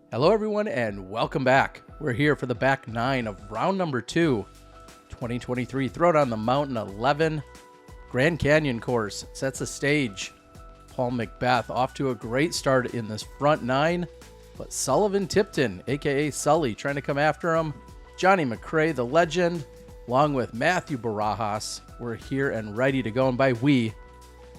Hello everyone and welcome back. We're here for the back 9 of round number 2, 2023 Throwdown the Mountain 11 Grand Canyon course. Sets the stage. Paul McBeth off to a great start in this front 9, but Sullivan Tipton, aka Sully, trying to come after him. JohnE McCray, the legend, along with Matthew Barajas, we're here and ready to go. And by we,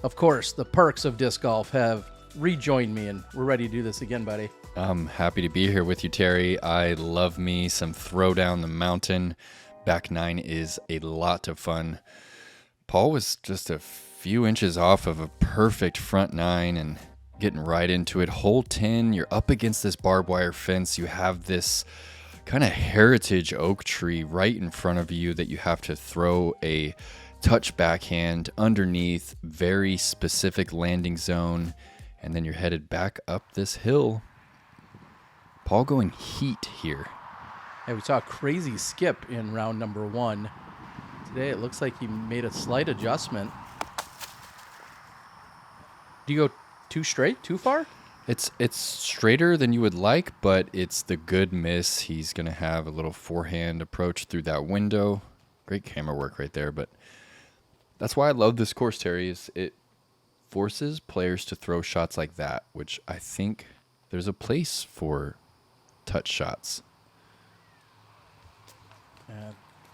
of course, the perks of disc golf have rejoined me and we're ready to do this again, buddy. I'm happy to be here with you, Terry. I love me some Throwdown the Mountain. Back 9 is a lot of fun. Paul was just a few inches off of a perfect front 9 and getting right into it. Hole 10, you're up against this barbed wire fence. You have this kind of heritage oak tree right in front of you that you have to throw a touch backhand underneath, very specific landing zone, and then you're headed back up this hill. Paul going heat here. Yeah, we saw a crazy skip in round number 1. Today it looks like he made a slight adjustment. Do you go too straight, too far? It's straighter than you would like, but it's the good miss. He's going to have a little forehand approach through that window. Great camera work right there, but that's why I love this course, Terry. Is it forces players to throw shots like that, which I think there's a place for touch shots.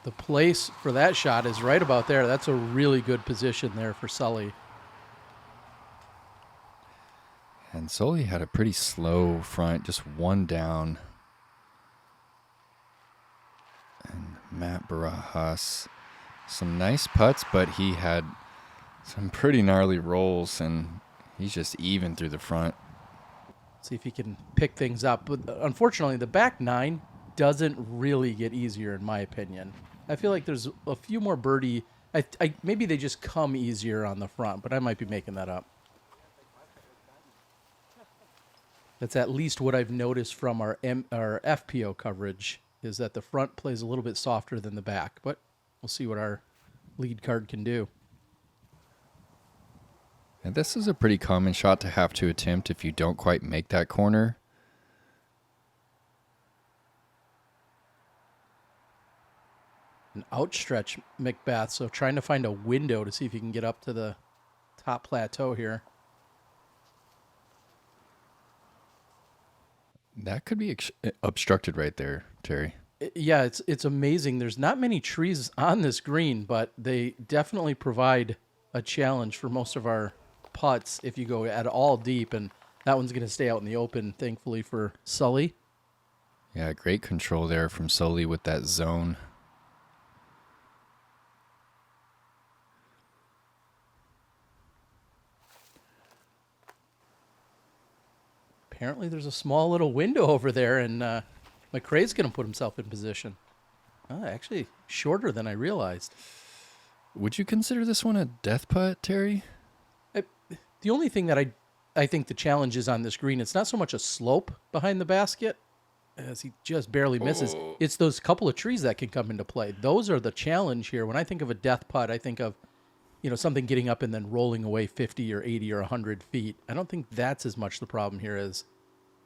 The place for that shot is right about there. That's a really good position there for Sully. And Sully had a pretty slow front, just one down. And Matt Barajas, some nice putts, but he had some pretty gnarly rolls, and he's just even through the front. See if he can pick things up. But unfortunately, the back 9 doesn't really get easier, in my opinion. I feel like there's a few more birdie. Maybe they just come easier on the front, but I might be making that up. That's at least what I've noticed from our FPO coverage, is that the front plays a little bit softer than the back. But we'll see what our lead card can do. And this is a pretty common shot to have to attempt if you don't quite make that corner. An outstretch McBeth, so trying to find a window to see if you can get up to the top plateau here. That could be obstructed right there, Terry. Yeah, it's amazing. There's not many trees on this green, but they definitely provide a challenge for most of our putts if you go at all deep, and that one's going to stay out in the open, thankfully, for Sully. Yeah, great control there from Sully with that zone. Apparently there's a small little window over there, and McCray's going to put himself in position. Actually, shorter than I realized. Would you consider this one a death putt, Terry? The only thing that I think the challenge is on this green, it's not so much a slope behind the basket, as he just barely misses. Oh. It's those couple of trees that can come into play. Those are the challenge here. When I think of a death putt, I think of, something getting up and then rolling away 50 or 80 or 100 feet. I don't think that's as much the problem here as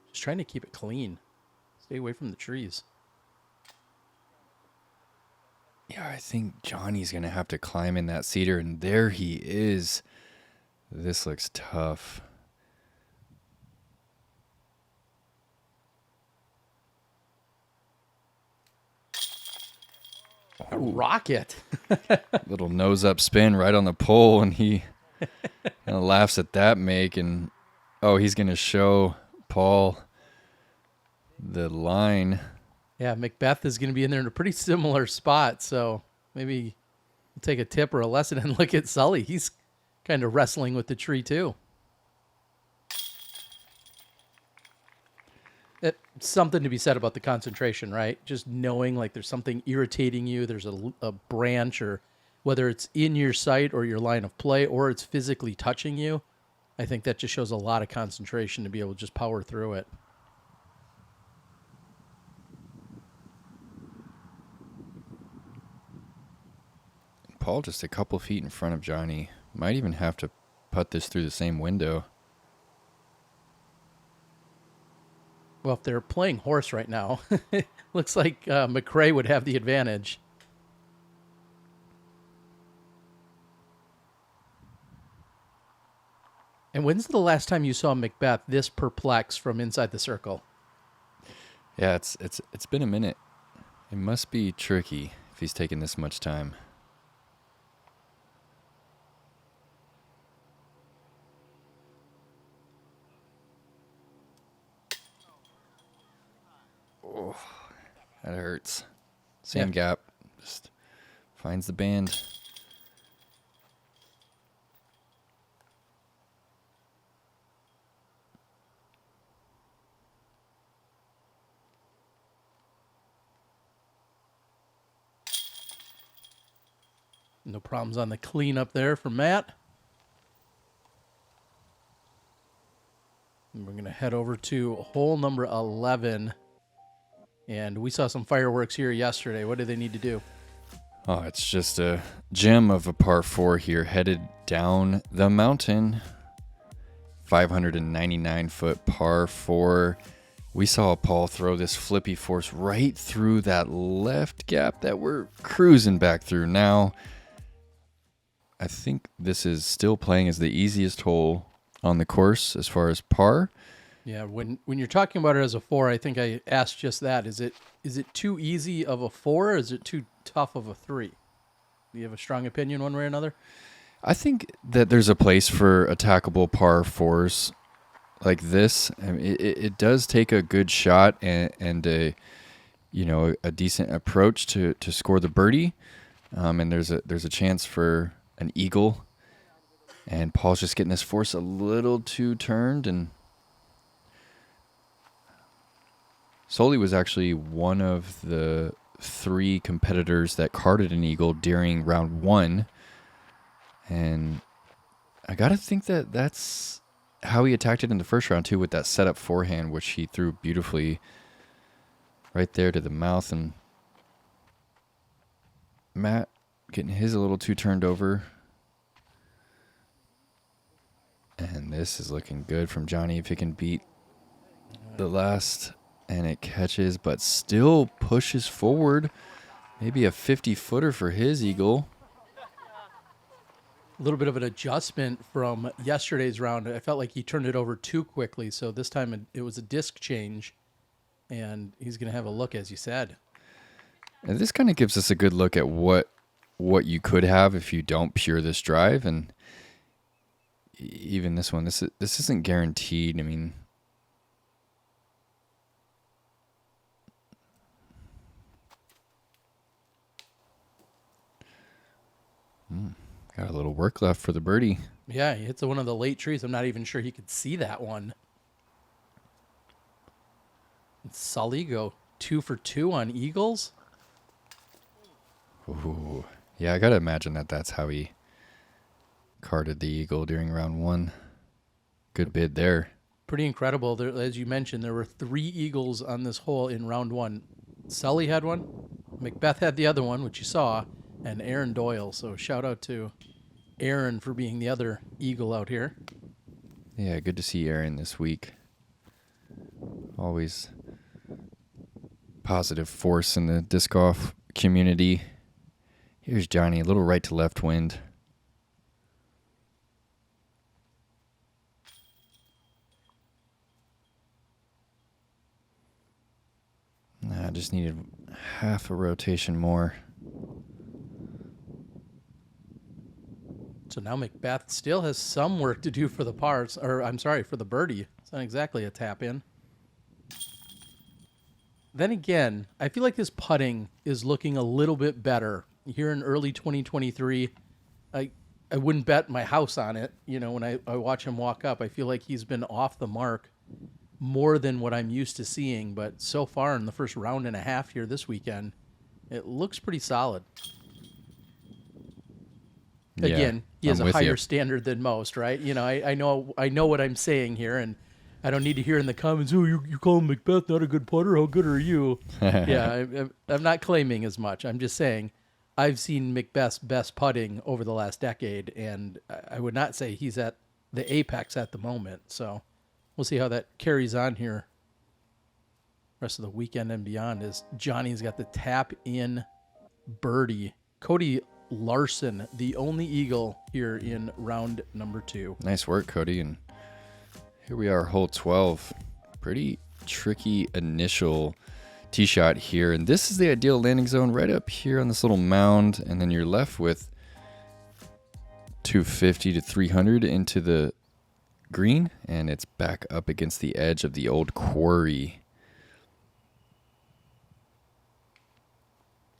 just trying to keep it clean. Stay away from the trees. Yeah, I think Johnny's going to have to climb in that cedar, and there he is. This looks tough. A rocket. Little nose up spin right on the pole, and he kind of laughs at that make. And he's going to show Paul the line. Yeah, McBeth is going to be in there in a pretty similar spot, so maybe we'll take a tip or a lesson and look at Sully. He's kind of wrestling with the tree too. It's something to be said about the concentration, right? Just knowing like there's something irritating you, there's a branch, or whether it's in your sight or your line of play, or it's physically touching you. I think that just shows a lot of concentration to be able to just power through it. Paul just a couple feet in front of Johnny. Might even have to putt this through the same window. Well, if they're playing horse right now, looks like McCray would have the advantage. And when's the last time you saw McBeth this perplexed from inside the circle? Yeah, it's been a minute. It must be tricky if he's taking this much time. Oh, that hurts. Same gap. Just finds the band. No problems on the cleanup there for Matt. And we're going to head over to hole number 11. And we saw some fireworks here yesterday. What do they need to do? Oh, it's just a gem of a par 4 here, headed down the mountain. 599-foot par 4. We saw Paul throw this flippy force right through that left gap that we're cruising back through now. I think this is still playing as the easiest hole on the course as far as par. Yeah, when you're talking about it as a 4, I think I asked just that. Is it too easy of a 4 or is it too tough of a 3? Do you have a strong opinion one way or another? I think that there's a place for attackable par 4s like this. I mean, it does take a good shot and a decent approach to score the birdie. And there's a chance for an eagle. And Paul's just getting this force a little too turned, and Sully was actually one of the 3 competitors that carded an eagle during round 1. And I got to think that that's how he attacked it in the first round, too, with that setup forehand, which he threw beautifully right there to the mouth. And Matt getting his a little too turned over. And this is looking good from Johnny if he can beat the last. And it catches, but still pushes forward. Maybe a 50-footer for his eagle. A little bit of an adjustment from yesterday's round. I felt like he turned it over too quickly, so this time it was a disc change, and he's going to have a look, as you said. And this kind of gives us a good look at what you could have if you don't pure this drive, and even this one, this isn't guaranteed. I mean, got a little work left for the birdie. Yeah, he hits one of the late trees. I'm not even sure he could see that one. Sully go 2 for 2 on eagles. Ooh, yeah, I gotta imagine that's how he carded the eagle during round 1. Good bid there. Pretty incredible. There, as you mentioned, there were 3 eagles on this hole in round 1. Sully had one, McBeth had the other one, which you saw, and Aaron Doyle. So shout out to Aaron for being the other eagle out here. Yeah, good to see Aaron this week. Always positive force in the disc golf community. Here's Johnny, a little right to left wind. I just needed half a rotation more. So now McBeth still has some work to do for the pars, or I'm sorry, for the birdie. It's not exactly a tap in. Then again, I feel like his putting is looking a little bit better. Here in early 2023, I wouldn't bet my house on it. You know, when I watch him walk up, I feel like he's been off the mark more than what I'm used to seeing. But so far in the first round and a half here this weekend, it looks pretty solid. Yeah, again, he has I'm a with higher you. standard than most, right? You know, I know what I'm saying here, and I don't need to hear in the comments, oh, you call McBeth not a good putter? How good are you? Yeah, I'm not claiming as much. I'm just saying I've seen McBeth's best putting over the last decade, and I would not say he's at the apex at the moment. So we'll see how that carries on here rest of the weekend and beyond, as Johnny's got the tap in birdie. Cody Larson, the only eagle here in round number 2. Nice work, Cody. And here we are, hole 12. Pretty tricky initial tee shot here. And this is the ideal landing zone right up here on this little mound. And then you're left with 250 to 300 into the green. And it's back up against the edge of the old quarry.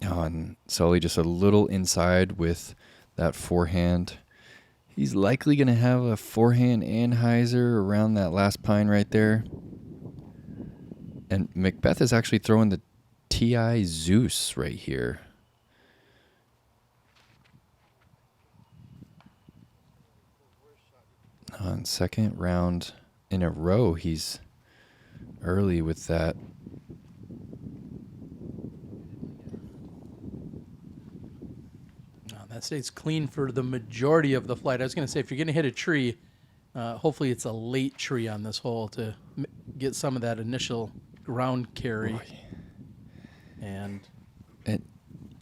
Oh, and Sully just a little inside with that forehand. He's likely going to have a forehand anhyzer around that last pine right there. And McBeth is actually throwing the TI Zeus right here. On second round in a row, he's early with that. That stays clean for the majority of the flight. I was going to say, if you're going to hit a tree, hopefully it's a late tree on this hole to get some of that initial ground carry. Boy. And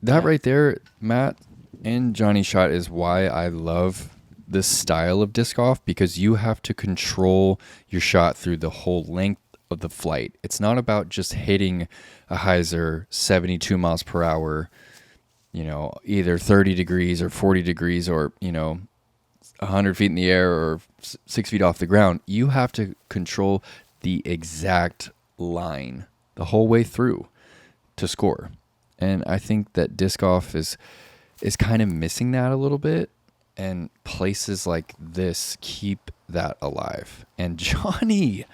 that right there, Matt and Johnny's shot, is why I love this style of disc golf, because you have to control your shot through the whole length of the flight. It's not about just hitting a hyzer 72 miles per hour, either 30 degrees or 40 degrees or, 100 feet in the air or 6 feet off the ground. You have to control the exact line the whole way through to score. And I think that disc golf is kind of missing that a little bit. And places like this keep that alive. And Johnny,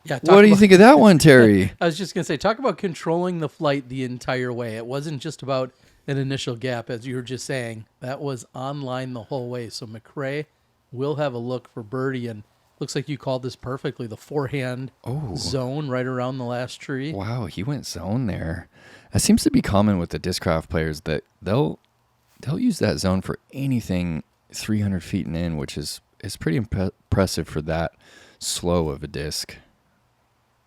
what do you think of that one, Terry? I was just going to say, talk about controlling the flight the entire way. It wasn't just about an initial gap, as you were just saying. That was online the whole way. So McCray will have a look for birdie, and looks like you called this perfectly. The forehand zone right around the last tree. Wow, he went zone there. That seems to be common with the Discraft players, that they'll use that zone for anything 300 feet and in, which is pretty impressive for that slow of a disc.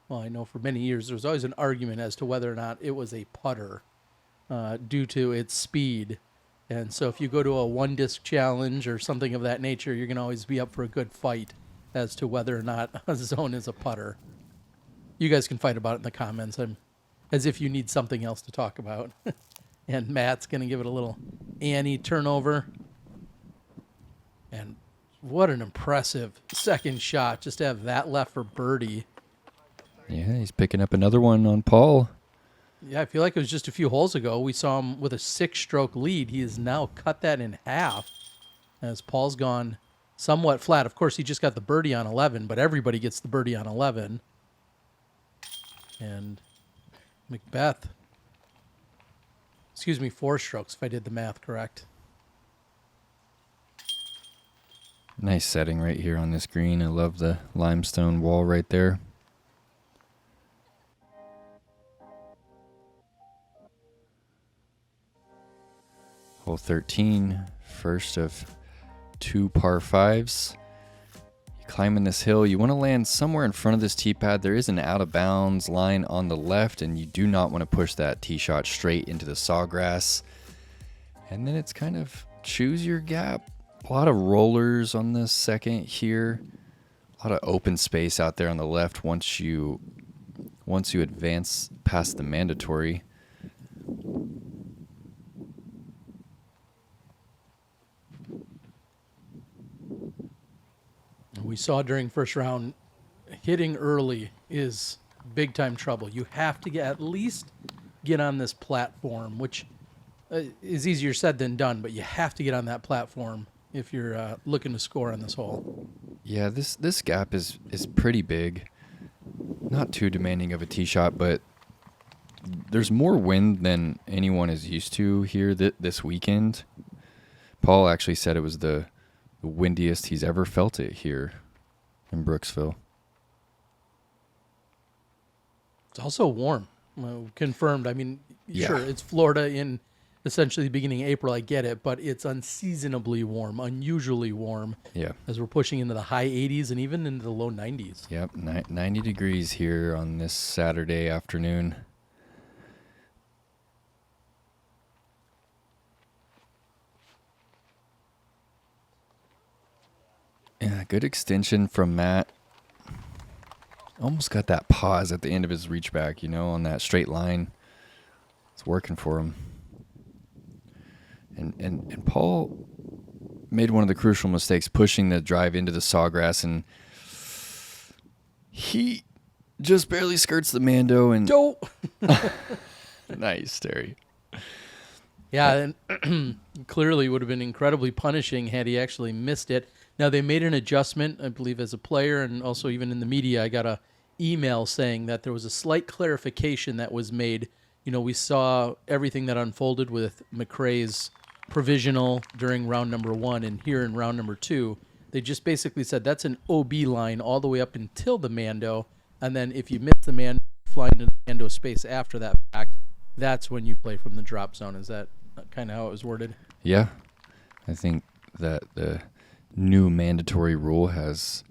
Well, I know for many years there was always an argument as to whether or not it was a putter due to its speed. And so if you go to a one-disc challenge or something of that nature, you're going to always be up for a good fight as to whether or not a zone is a putter. You guys can fight about it in the comments. As if you need something else to talk about. And Matt's going to give it a little Annie turnover. And what an impressive second shot, just to have that left for birdie. Yeah, he's picking up another one on Paul. Yeah, I feel like it was just a few holes ago. We saw him with a 6-stroke lead. He has now cut that in half as Paul's gone somewhat flat. Of course, he just got the birdie on 11, but everybody gets the birdie on 11. And McBeth, 4 strokes if I did the math correct. Nice setting right here on this green. I love the limestone wall right there. Hole 13, first of 2 par 5s. You climbing this hill, you want to land somewhere in front of this tee pad. There is an out of bounds line on the left, and you do not want to push that tee shot straight into the sawgrass. And then it's kind of choose your gap. A lot of rollers on the second here. A lot of open space out there on the left once you advance past the mandatory. We saw during first round, hitting early is big time trouble. You have to at least get on this platform, which is easier said than done, but you have to get on that platform if you're looking to score on this hole. Yeah, this gap is pretty big. Not too demanding of a tee shot, but there's more wind than anyone is used to here this weekend. Paul actually said it was the windiest he's ever felt it here in Brooksville. It's also warm. Confirmed. I mean, sure, it's Florida in essentially beginning of April. I get it, but it's unseasonably warm, unusually warm. Yeah. As we're pushing into the high 80s and even into the low 90s. Yep, 90 degrees here on this Saturday afternoon. Yeah, good extension from Matt. Almost got that pause at the end of his reach back, on that straight line. It's working for him. And Paul made one of the crucial mistakes, pushing the drive into the sawgrass, and he just barely skirts the Mando. And nice, Terry. Yeah, and clearly would have been incredibly punishing had he actually missed it. Now, they made an adjustment, I believe, as a player, and also even in the media. I got a email saying that there was a slight clarification that was made. We saw everything that unfolded with McCray's provisional during round number 1, and here in round number 2, they just basically said that's an OB line all the way up until the Mando, and then if you miss the Mando, fly into the Mando space after that fact, that's when you play from the drop zone. Is that kind of how it was worded? Yeah, I think that the new mandatory rule has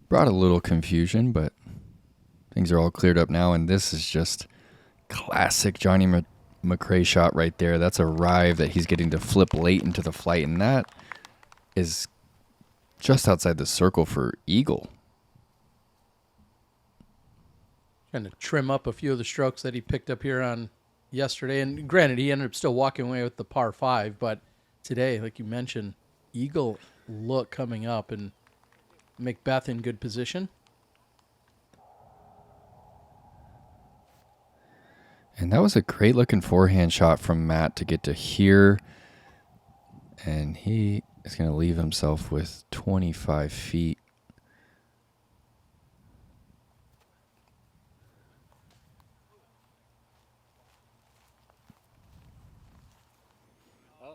brought a little confusion, but things are all cleared up now, and this is just classic JohnE McCray shot right there. That's a rive that he's getting to flip late into the flight, and that is just outside the circle for eagle. Trying to trim up a few of the strokes that he picked up here on yesterday, and granted, he ended up still walking away with the par 5, but today, like you mentioned, eagle look coming up, and McBeth in good position. And that was a great looking forehand shot from Matt to get to here. And he is going to leave himself with 25 feet. Oh.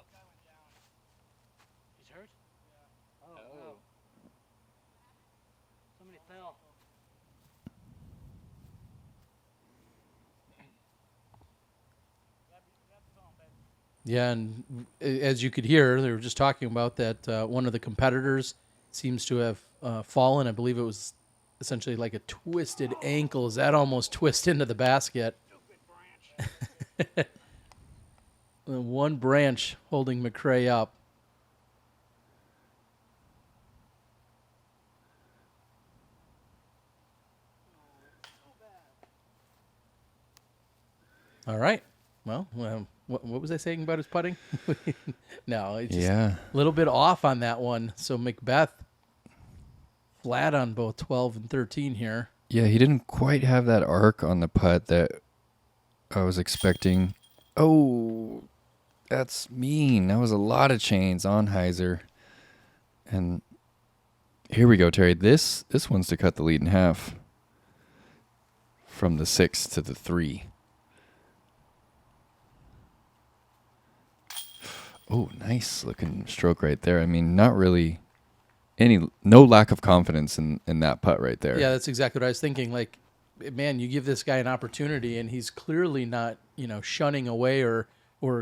He's hurt? Yeah. Oh. Somebody fell. Yeah, and as you could hear, they were just talking about that one of the competitors seems to have fallen. I believe it was essentially like a twisted ankle. Is that almost twist into the basket? One branch holding McCray up. All right. Well, what was I saying about his putting? No, it's just a little bit off on that one. So McBeth flat on both 12 and 13 here. Yeah, he didn't quite have that arc on the putt that I was expecting. Oh, that's mean. That was a lot of chains on Heiser. And here we go, Terry. This one's to cut the lead in half from the 6 to the 3. Oh, nice looking stroke right there. I mean, not really no lack of confidence in that putt right there. Yeah, that's exactly what I was thinking. Like, man, you give this guy an opportunity, and he's clearly not, shunning away or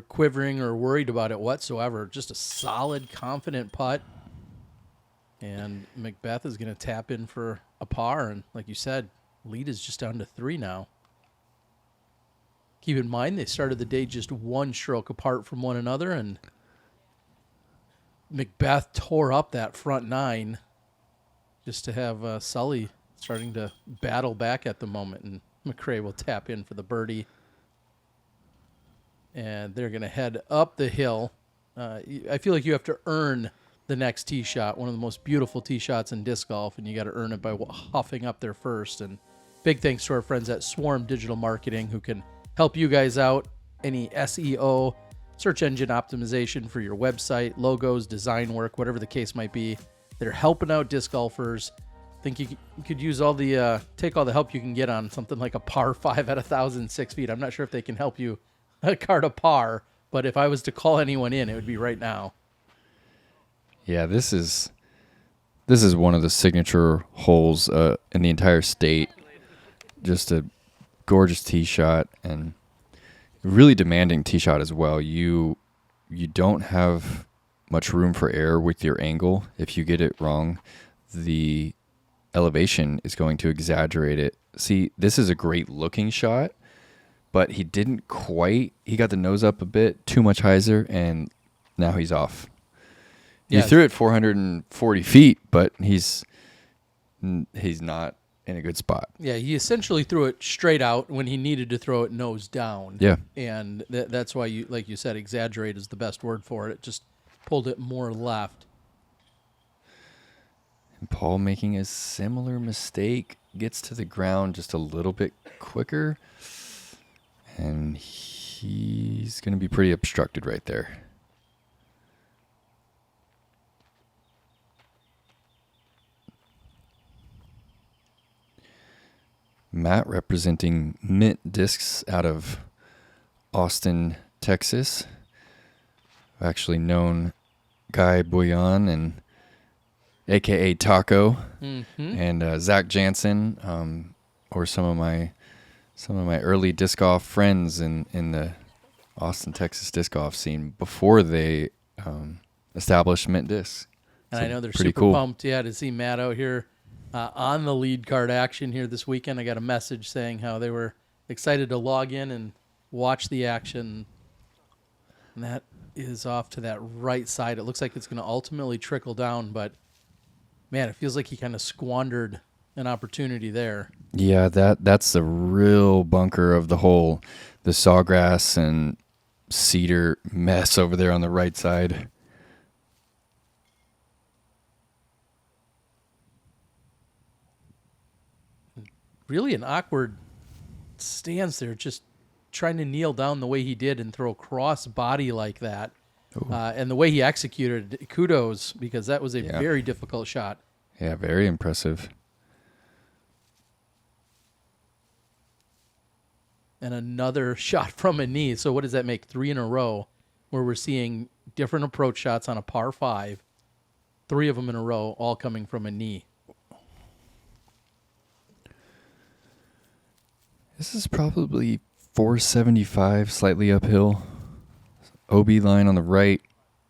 quivering or worried about it whatsoever. Just a solid, confident putt. And McBeth is going to tap in for a par. And like you said, lead is just down to 3 now. Keep in mind, they started the day just one stroke apart from one another, and McBeth tore up that front 9 just to have Sully starting to battle back at the moment, and McCray will tap in for the birdie. And they're going to head up the hill. I feel like you have to earn the next tee shot, one of the most beautiful tee shots in disc golf, and you got to earn it by huffing up there first. And big thanks to our friends at Swarm Digital Marketing, who can help you guys out. Any SEO, search engine optimization for your website, logos, design work, whatever the case might be. They're helping out disc golfers. I think you could use take all the help you can get on something like a par 5 at 1,006 feet. I'm not sure if they can help you card a par, but if I was to call anyone in, it would be right now. Yeah, this is one of the signature holes in the entire state. Just a gorgeous tee shot, and really demanding tee shot as well. You don't have much room for error with your angle. If you get it wrong, the elevation is going to exaggerate it. See, this is a great looking shot, but he didn't quite. He got the nose up a bit, too much hyzer, and now he's off. Yeah. He threw it 440 feet, but he's not in a good spot. Yeah, he essentially threw it straight out when he needed to throw it nose down. Yeah. And that's why, you, like you said, exaggerate is the best word for it. It just pulled it more left. And Paul making a similar mistake, gets to the ground just a little bit quicker, and he's going to be pretty obstructed right there. Matt representing Mint Discs out of Austin, Texas. I've actually known Guy Bouillon and AKA Taco and Zach Jansen, or some of my early disc golf friends in the Austin, Texas disc golf scene before they established Mint Discs. And So I know they're pretty super cool. pumped, to see Matt out here on the lead card action here this weekend. I got a message saying how they were excited to log in and watch the action. And that is off to that right side. It looks like it's going to ultimately trickle down, but man, it feels like he kind of squandered an opportunity there. Yeah, that's the real bunker of the hole. The sawgrass and cedar mess over there on the right side. Really an awkward stance there, just trying to kneel down the way he did and throw cross body like that. And the way he executed, kudos, because that was a very difficult shot. Yeah, very impressive. And another shot from a knee. So what does that make? 3 in a row where we're seeing different approach shots on a par 5. 3 of them in a row, all coming from a knee. This is probably 475, slightly uphill. OB line on the right,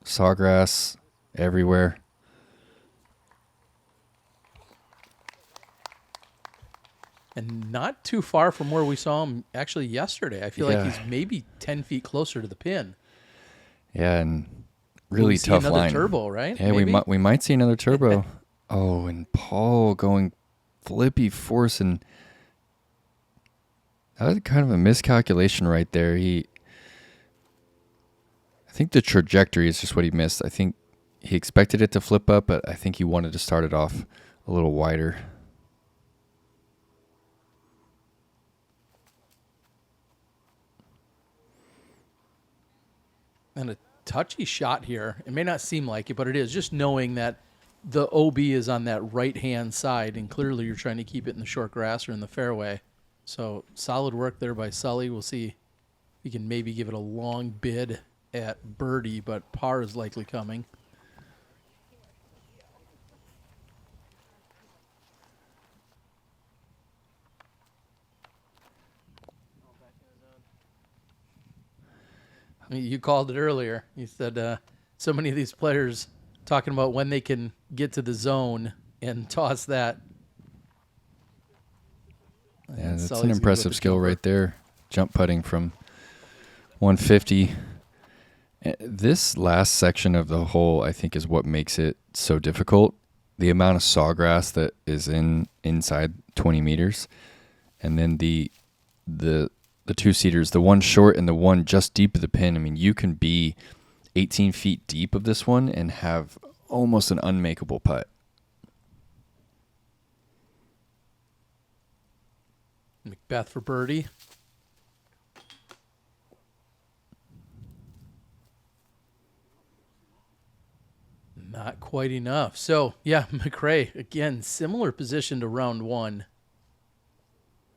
sawgrass everywhere. And not too far from where we saw him actually yesterday. I feel like Yeah. he's maybe 10 feet closer to the pin. Yeah, and Will really we see tough another line. turbo, right? Yeah, Maybe? we might see another turbo. Oh, and Paul going flippy force, and that was kind of a miscalculation right there. I think the trajectory is just what he missed. I think he expected it to flip up, but I think he wanted to start it off a little wider. And a touchy shot here. It may not seem like it, but it is. Just knowing that the OB is on that right-hand side, and clearly you're trying to keep it in the short grass or in the fairway. So solid work there by Sully. We'll see if he can maybe give it a long bid at birdie, but par is likely coming. I mean, you called it earlier. You said so many of these players talking about when they can get to the zone and toss that. Yeah, And that's Sully's an gonna go impressive with the skill jumper. right there. Jump putting from 150. This last section of the hole, I think, is what makes it so difficult. The amount of sawgrass that is inside 20 meters, and then the 2-seaters, the one short and the one just deep of the pin. I mean, you can be 18 feet deep of this one and have almost an unmakeable putt. McBeth for birdie. Not quite enough. So, yeah, McCray, again, similar position to round 1.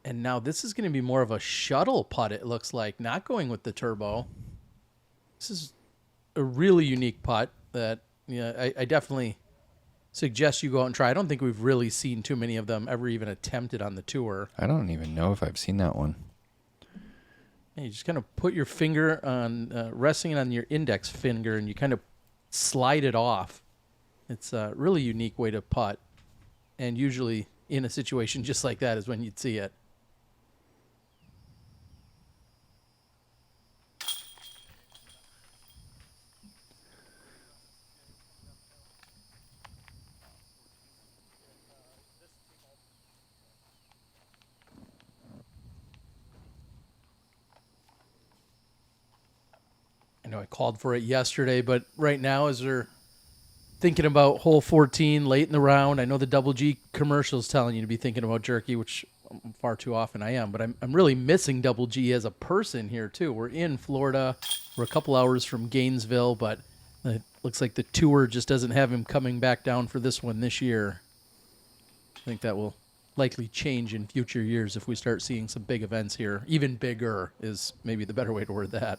And now this is going to be more of a shuttle putt, it looks like, not going with the turbo. This is a really unique putt that I definitely suggest you go out and try. I don't think we've really seen too many of them ever even attempted on the tour. I don't even know if I've seen that one. And you just kind of put your finger on, resting on your index finger, and you kind of slide it off. It's a really unique way to putt. And usually in a situation just like that is when you'd see it. I know I called for it yesterday, but right now as we're thinking about hole 14 late in the round, I know the Double G commercial is telling you to be thinking about jerky, which far too often I am, but I'm really missing Double G as a person here too. We're in Florida. We're a couple hours from Gainesville, but it looks like the tour just doesn't have him coming back down for this one this year. I think that will likely change in future years if we start seeing some big events here. Even bigger is maybe the better way to word that.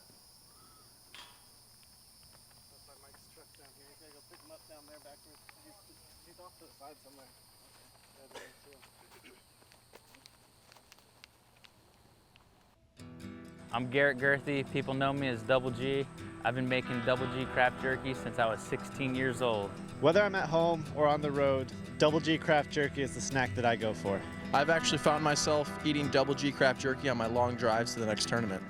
I'm Garrett Girthy. People know me as Double G. I've been making Double G craft jerky since I was 16 years old. Whether I'm at home or on the road, Double G craft jerky is the snack that I go for. I've actually found myself eating Double G craft jerky on my long drives to the next tournament.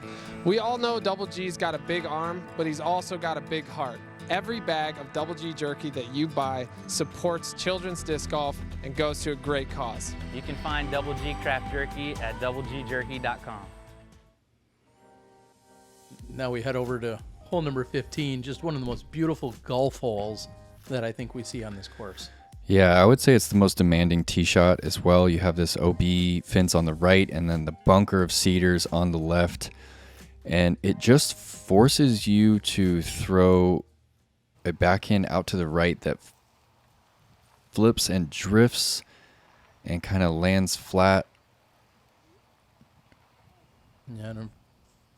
We all know Double G's got a big arm, but he's also got a big heart. Every bag of Double G jerky that you buy supports children's disc golf and goes to a great cause. You can find Double G craft jerky at doublegjerky.com. Now we head over to hole number 15, just one of the most beautiful golf holes that I think we see on this course. Yeah, I would say it's the most demanding tee shot as well. You have this OB fence on the right and then the bunker of cedars on the left. And it just forces you to throw a backhand out to the right that flips and drifts and kind of lands flat. Yeah, and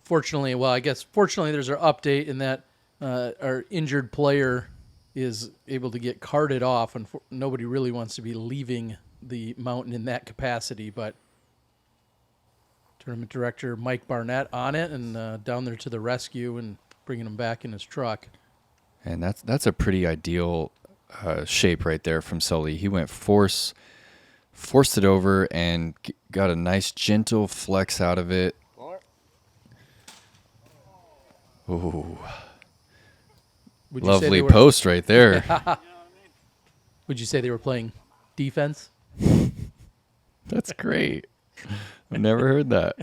fortunately, there's our update in that our injured player is able to get carted off, and nobody really wants to be leaving the mountain in that capacity, but tournament director Mike Barnett on it and down there to the rescue and bringing him back in his truck. And that's a pretty ideal shape right there from Sully. He went forced it over and got a nice gentle flex out of it. Ooh. Lovely post right there. Would you say they were playing defense? That's great. I've never heard that.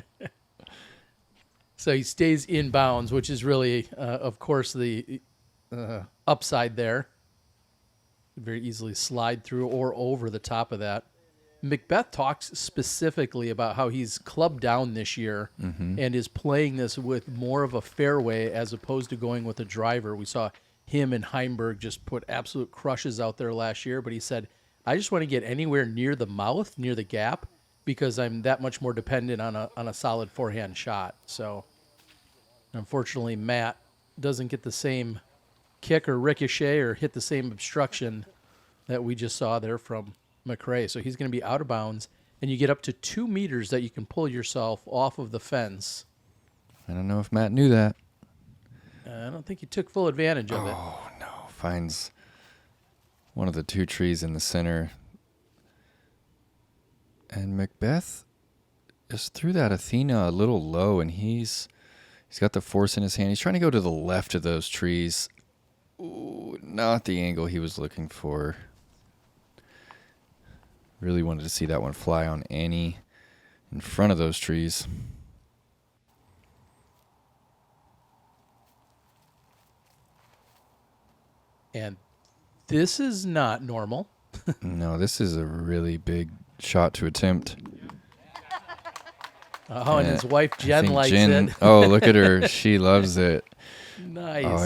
So he stays in bounds, which is really, of course, the upside there. Could very easily slide through or over the top of that. McBeth talks specifically about how he's clubbed down this year and is playing this with more of a fairway as opposed to going with a driver. We saw him and Heimberg just put absolute crushes out there last year, but he said, I just want to get anywhere near the mouth, near the gap, because I'm that much more dependent on a solid forehand shot. So unfortunately, Matt doesn't get the same kick or ricochet or hit the same obstruction that we just saw there from McCray. So he's going to be out of bounds, and you get up to 2 meters that you can pull yourself off of the fence. I don't know if Matt knew that. I don't think he took full advantage of it. Oh, no. Finds one of the two trees in the center. And McBeth just threw that Athena a little low, and he's got the force in his hand. He's trying to go to the left of those trees. Ooh, not the angle he was looking for. Really wanted to see that one fly on Annie in front of those trees. And this is not normal. No, this is a really big shot to attempt. Oh, and his wife Jen likes it. Oh, look at her. She loves it. Nice. Oh,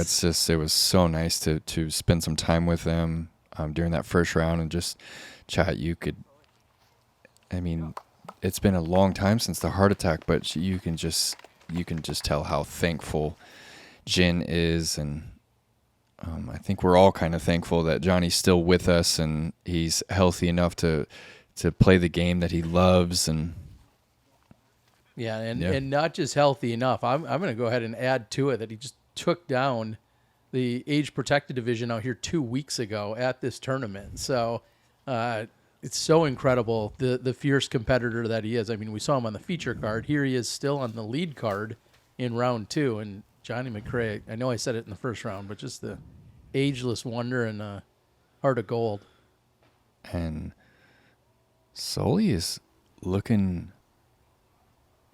it was so nice to spend some time with them during that first round and just chat. It's been a long time since the heart attack, but you can just tell how thankful Jen is, and I think we're all kind of thankful that Johnny's still with us and he's healthy enough to play the game that he loves. And Yeah, and not just healthy enough. I'm going to go ahead and add to it that he just took down the age protected division out here 2 weeks ago at this tournament. So it's so incredible, the fierce competitor that he is. I mean, we saw him on the feature card. Here he is still on the lead card in round 2. And JohnE McCray, I know I said it in the first round, but just the ageless wonder and heart of gold. And Sully is looking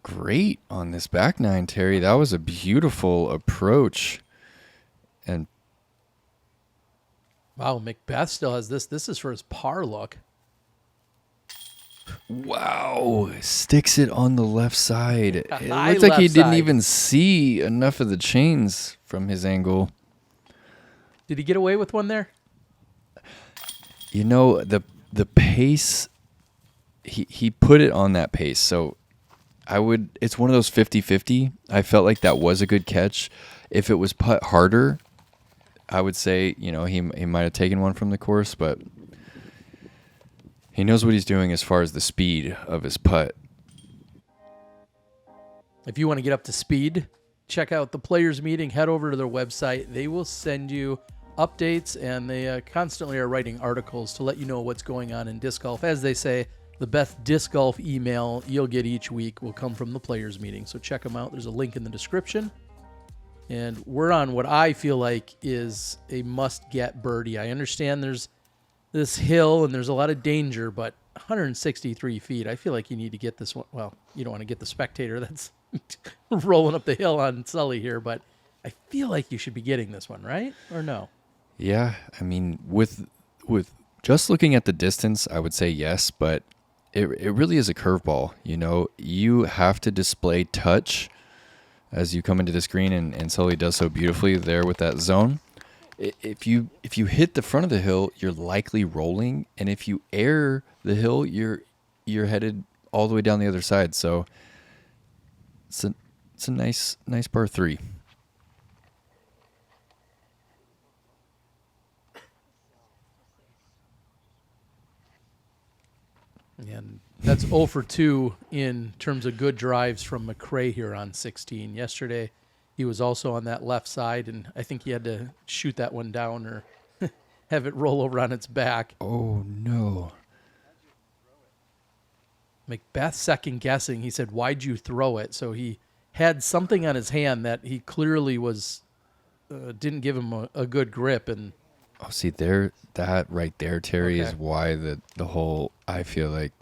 great on this back nine, Terry. That was a beautiful approach. And wow, McBeth still has this. This is for his par look. wow, sticks it on the left side. It High looked like he left didn't side. even see enough of the chains from his angle. Did he get away with one there? You know, the pace, he put it on that pace. So it's one of those 50-50. I felt like that was a good catch. If it was putt harder, I would say, you know, he might have taken one from the course, but he knows what he's doing as far as the speed of his putt. If you want to get up to speed, check out the Players Meeting. Head over to their website. They will send you updates, and they constantly are writing articles to let you know what's going on in disc golf. As they say, the best disc golf email you'll get each week will come from the Players Meeting. So check them out. There's a link in the description. And we're on what I feel like is a must-get birdie. I understand there's this hill and there's a lot of danger, but 163 feet, I feel like you need to get this one. Well, you don't want to get the spectator that's rolling up the hill on Sully here, but I feel like you should be getting this one, right? Or no? Yeah, I mean, with just looking at the distance, I would say yes, but it really is a curveball. You know, you have to display touch as you come into this green, and Sully does so beautifully there with that zone. If you hit the front of the hill, you're likely rolling, and if you air the hill, you're headed all the way down the other side. So it's a nice par 3. And that's 0 for 2 in terms of good drives from McCray here on 16. Yesterday, he was also on that left side, and I think he had to shoot that one down or have it roll over on its back. Oh, no. McBeth second guessing. He said, "Why'd you throw it?" So he had something on his hand that he clearly was didn't give him a good grip. And Oh, see, that right there, Terry, is why the whole, I feel like,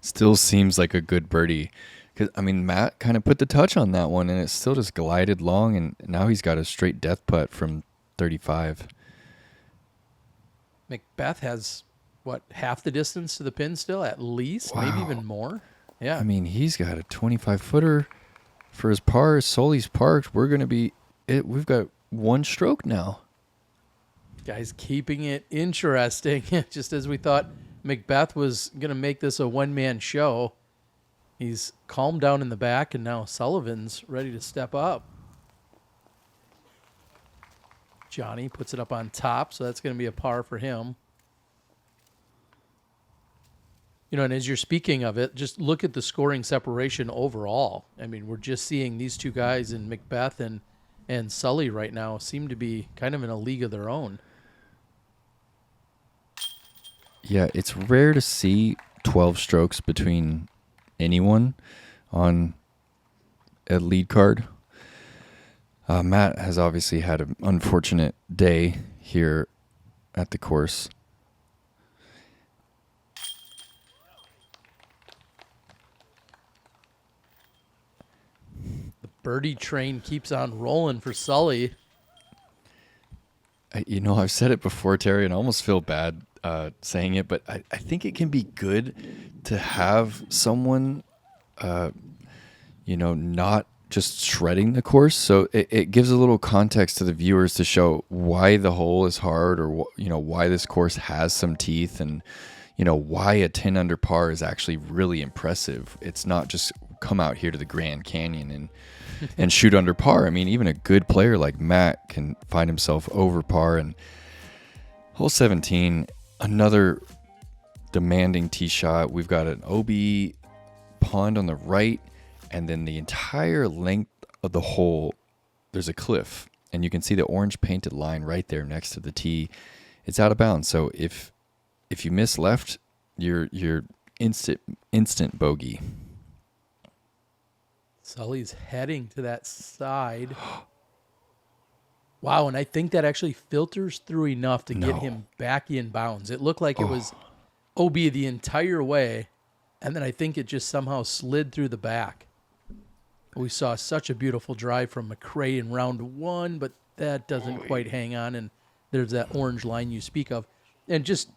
still seems like a good birdie. Because, I mean, Matt kind of put the touch on that one, and it still just glided long, and now he's got a straight death putt from 35. McBeth has, what, half the distance to the pin still, at least, maybe Wow. even more. Yeah. I mean, he's got a 25-footer for his par. Sully's parked. We've got one stroke now. Guys keeping it interesting. Just as we thought McBeth was going to make this a one-man show, he's calmed down in the back, and now Sullivan's ready to step up. Johnny puts it up on top, so that's going to be a par for him. You know, and as you're speaking of it, just look at the scoring separation overall. I mean, we're just seeing these two guys in McBeth and Sully right now seem to be kind of in a league of their own. Yeah, it's rare to see 12 strokes between anyone on a lead card. Matt has obviously had an unfortunate day here at the course. The birdie train keeps on rolling for Sully. I've said it before, Terry, and I almost feel bad saying it, but I think it can be good to have someone, not just shredding the course. So it gives a little context to the viewers to show why the hole is hard, or why this course has some teeth, and why a 10 under par is actually really impressive. It's not just come out here to the Grand Canyon and shoot under par. I mean, even a good player like Matt can find himself over par. And hole 17, another demanding tee shot. We've got an OB pond on the right, And then the entire length of the hole, there's a cliff. And you can see the orange painted line right there next to the tee. It's out of bounds. So if you miss left, you're instant bogey. Sully's heading to that side. Wow, and I think that actually filters through enough to get him back in bounds. It looked like it was OB the entire way, and then I think it just somehow slid through the back. We saw such a beautiful drive from McCray in round 1, but that doesn't quite hang on, and there's that orange line you speak of. And just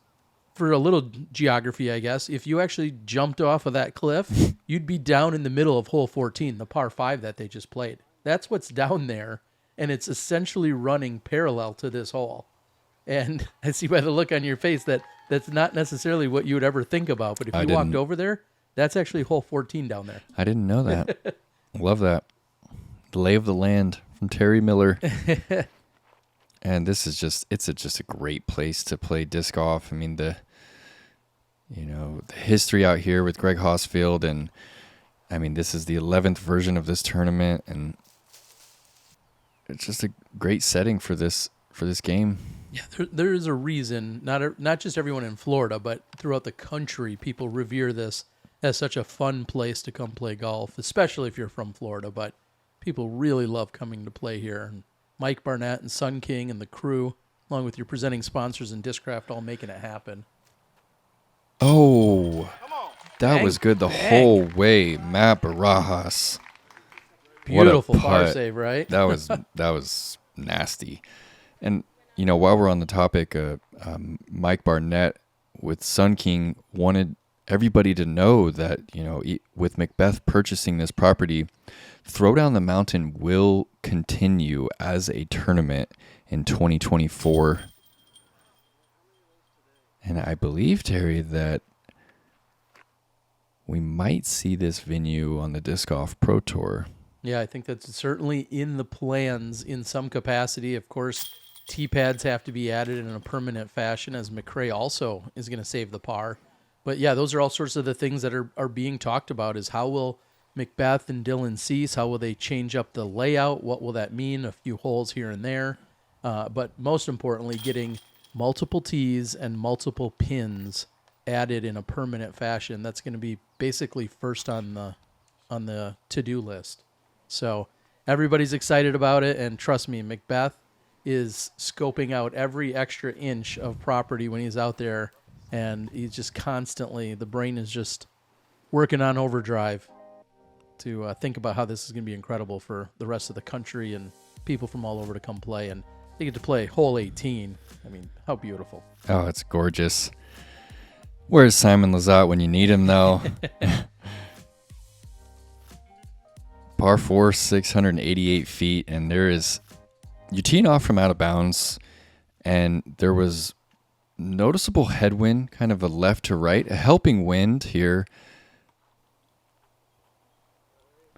for a little geography, I guess, if you actually jumped off of that cliff, you'd be down in the middle of hole 14, the par 5 that they just played. That's what's down there, and it's essentially running parallel to this hole. And I see by the look on your face that that's not necessarily what you would ever think about, but if you walked over there, that's actually hole 14 down there. I didn't know that. Love that. The lay of the land from Terry Miller. And this is just a great place to play disc golf. I mean, the history out here with Greg Hosfield, and I mean, this is the 11th version of this tournament, and it's just a great setting for this game. Yeah, there is a reason, not just everyone in Florida, but throughout the country, people revere this as such a fun place to come play golf, especially if you're from Florida, but people really love coming to play here. And Mike Barnett and Sun King and the crew, along with your presenting sponsors and Discraft, all making it happen. Oh, that was good the whole way. Matt Barajas. Beautiful par save, right? That was nasty. And, while we're on the topic, Mike Barnett with Sun King wanted everybody to know that, with McBeth purchasing this property, Throwdown the Mountain will continue as a tournament in 2024. And I believe, Terry, that we might see this venue on the Disc Golf Pro Tour. Yeah, I think that's certainly in the plans in some capacity. Of course, tee pads have to be added in a permanent fashion, as McCray also is going to save the par. But yeah, those are all sorts of the things that are being talked about, is how will McBeth and Dylan Cease, how will they change up the layout? What will that mean? A few holes here and there. But most importantly, getting multiple tees and multiple pins added in a permanent fashion. That's going to be basically first on the to-do list. So everybody's excited about it, and trust me, McBeth is scoping out every extra inch of property when he's out there, and he's just constantly, the brain is just working on overdrive to think about how this is going to be incredible for the rest of the country and people from all over to come play. And they get to play hole 18. I mean, how beautiful. Oh, it's gorgeous. Where's Simon Lizotte when you need him, though? Par 4, 688 feet, and you're teeing off from out of bounds, and there was noticeable headwind, kind of a left to right, a helping wind here.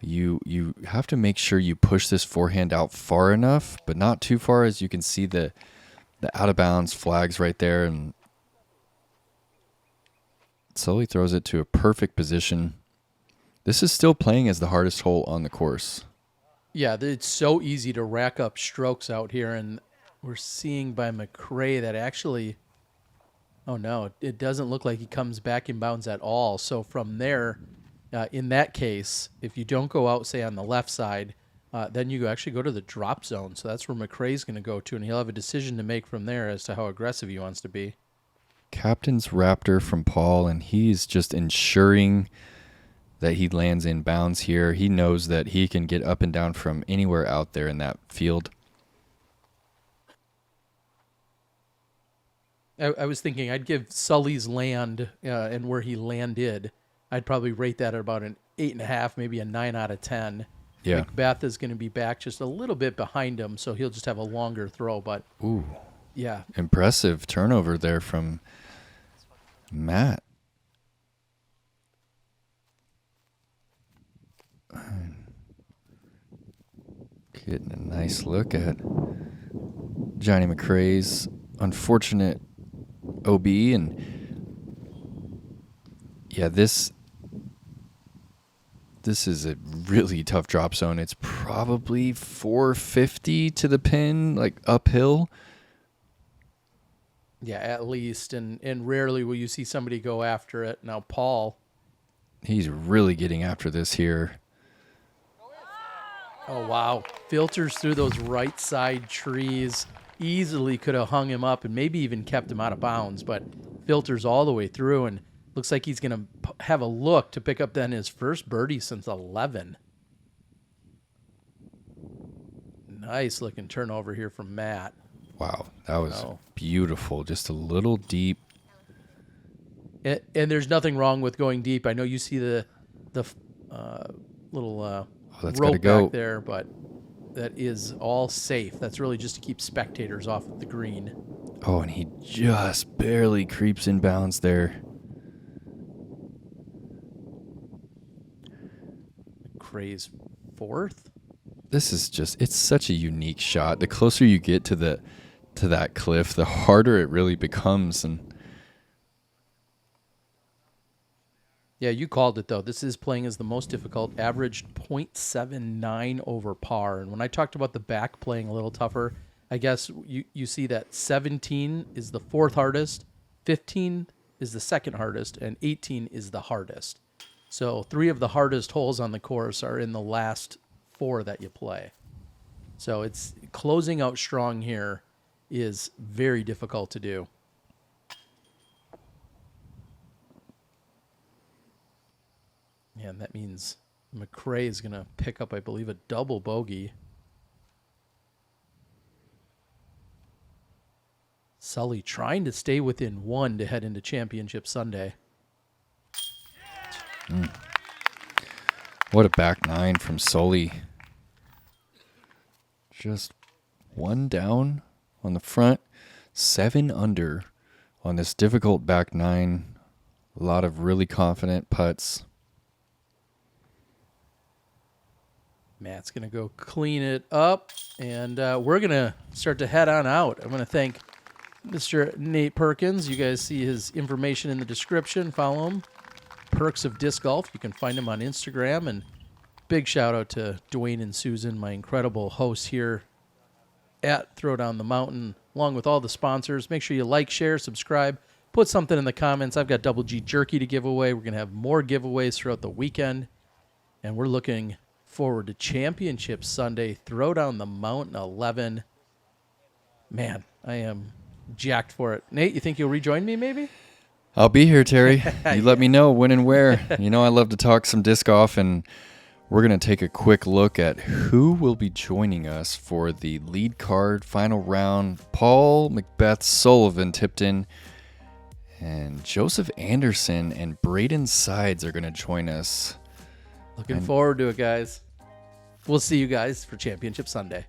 You have to make sure you push this forehand out far enough, but not too far, as you can see the out of bounds flags right there, and Sully throws it to a perfect position. This is still playing as the hardest hole on the course. Yeah, it's so easy to rack up strokes out here, and we're seeing by McCray that actually, oh no, it doesn't look like he comes back in bounds at all. So from there, in that case, if you don't go out, say, on the left side, then you actually go to the drop zone. So that's where McCray's going to go to, and he'll have a decision to make from there as to how aggressive he wants to be. Captain's Raptor from Paul, and he's just ensuring that he lands in bounds here. He knows that he can get up and down from anywhere out there in that field. I was thinking I'd give Sully's land and where he landed, I'd probably rate that at about an 8.5, maybe a 9 out of 10. Yeah. McBeth is going to be back just a little bit behind him, so he'll just have a longer throw. But ooh, yeah, impressive turnover there from Matt. Getting a nice look at JohnE McCray's unfortunate OB, and yeah, this This is a really tough drop zone. It's probably 450 to the pin, like uphill. Yeah, at least. And rarely will you see somebody go after it. Now, Paul. He's really getting after this here. Oh, wow. Filters through those right side trees. Easily could have hung him up and maybe even kept him out of bounds, but filters all the way through, and looks like he's going to have a look to pick up then his first birdie since 11. Nice looking turnover here from Matt. Wow, that was beautiful. Just a little deep. And there's nothing wrong with going deep. I know you see the little that's rope gotta go back there, but that is all safe. That's really just to keep spectators off of the green. Oh, and he just barely creeps in bounds there. McCray's fourth. This is just, it's such a unique shot. The closer you get to that cliff, the harder it really becomes. And yeah, you called it, though. This is playing as the most difficult, averaged .79 over par. And when I talked about the back playing a little tougher, I guess you see that 17 is the fourth hardest, 15 is the second hardest, and 18 is the hardest. So 3 of the hardest holes on the course are in the last 4 that you play. So it's closing out strong here is very difficult to do. And that means McCray is going to pick up, I believe, a double bogey. Sully trying to stay within 1 to head into Championship Sunday. what a back 9 from Sully. Just 1 down on the front, 7 under on this difficult back 9. A lot of really confident putts. Matt's going to go clean it up, and we're going to start to head on out. I'm going to thank Mr. Nate Perkins. You guys see his information in the description. Follow him. Perks of Disc Golf. You can find him on Instagram. And big shout out to Dwayne and Susan, my incredible hosts here at Throwdown the Mountain, along with all the sponsors. Make sure you like, share, subscribe. Put something in the comments. I've got Double G Jerky to give away. We're going to have more giveaways throughout the weekend. And we're looking forward to Championship Sunday, Throwdown the Mountain 11. Man, I am jacked for it. Nate, you think you'll rejoin me maybe? I'll be here, Terry. You let me know when and where. You know I love to talk some disc golf, and we're going to take a quick look at who will be joining us for the lead card final round. Paul, McBeth, Sullivan Tipton, and Joseph Anderson and Braden Sides are going to join us. Looking forward to it, guys. We'll see you guys for Championship Sunday.